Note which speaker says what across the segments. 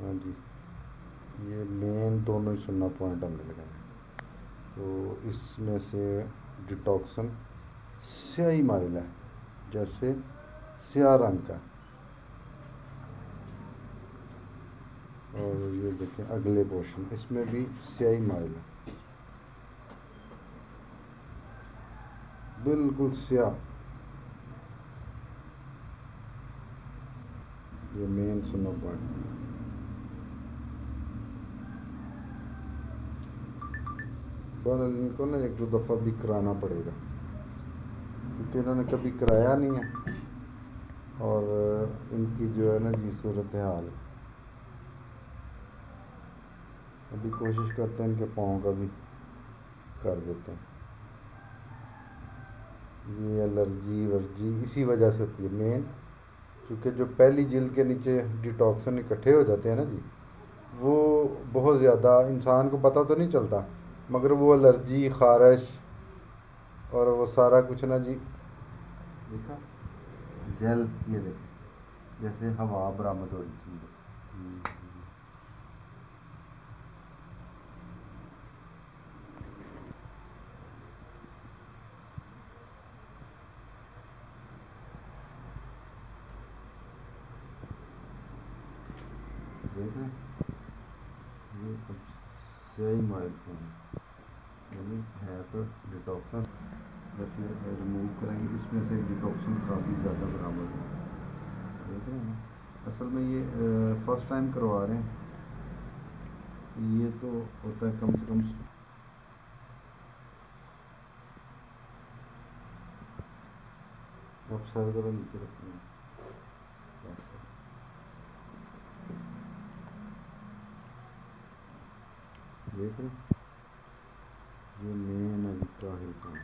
Speaker 1: हाँ जी, ये मेन दोनों ही 0 पॉइंट हमने लगाए। तो इसमें से डिटॉक्सन स्याही माइल है, जैसे स्याह रंग का। और ये देखें अगले पोर्शन, इसमें भी स्याही माइल है, बिल्कुल स्याह। ये मेन 0 पॉइंट। बहरहाल इनको ना 1-2 दफ़ा भी कराना पड़ेगा, क्योंकि इन्होंने कभी कराया नहीं है। और इनकी जो है ना जी सूरत हाल, अभी कोशिश करते हैं इनके पाँव का भी कर देते हैं। ये एलर्जी वर्जी इसी वजह से होती है मेन, क्योंकि जो पहली जिल्द के नीचे डिटॉक्सन इकट्ठे हो जाते हैं ना जी, वो बहुत ज़्यादा इंसान को पता तो नहीं चलता, मगर वो एलर्जी, ख़ारिश और वो सारा कुछ ना जी। देखा जेल, ये देखें जैसे हवा बरामद हो रही थी। देख रहे हैं, ये अब सही माइल यानी है तो डिटॉक्सन, वैसे रिमूव करेंगे इसमें से डिटॉक्सन काफ़ी ज़्यादा बरामद है। देख रहे हैं ना, असल में ये फर्स्ट टाइम करवा रहे हैं, ये तो होता है कम से कम। अब सर ज़रा नीचे रखते हैं। देख रहे हैं, ये मेन अभी का है काम।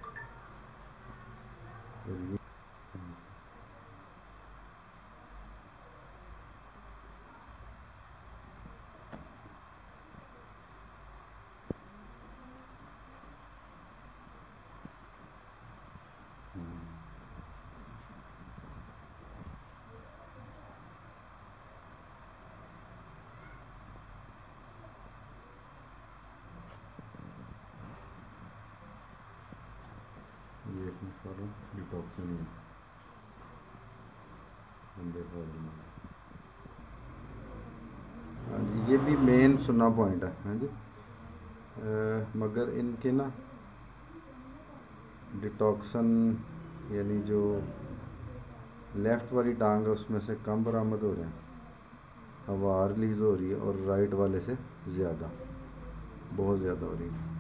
Speaker 1: और ये एक मसाला डिटॉक्सिन है गंदे पानी में। हाँ जी, ये भी मेन 0 पॉइंट है। हाँ जी, मगर इनके ना डिटॉक्सन यानी जो लेफ़्ट वाली टांग है उसमें से कम बरामद हो रहे हैं, हवा रिलीज़ हो रही है, और राइट वाले से ज़्यादा, बहुत ज़्यादा हो रही है।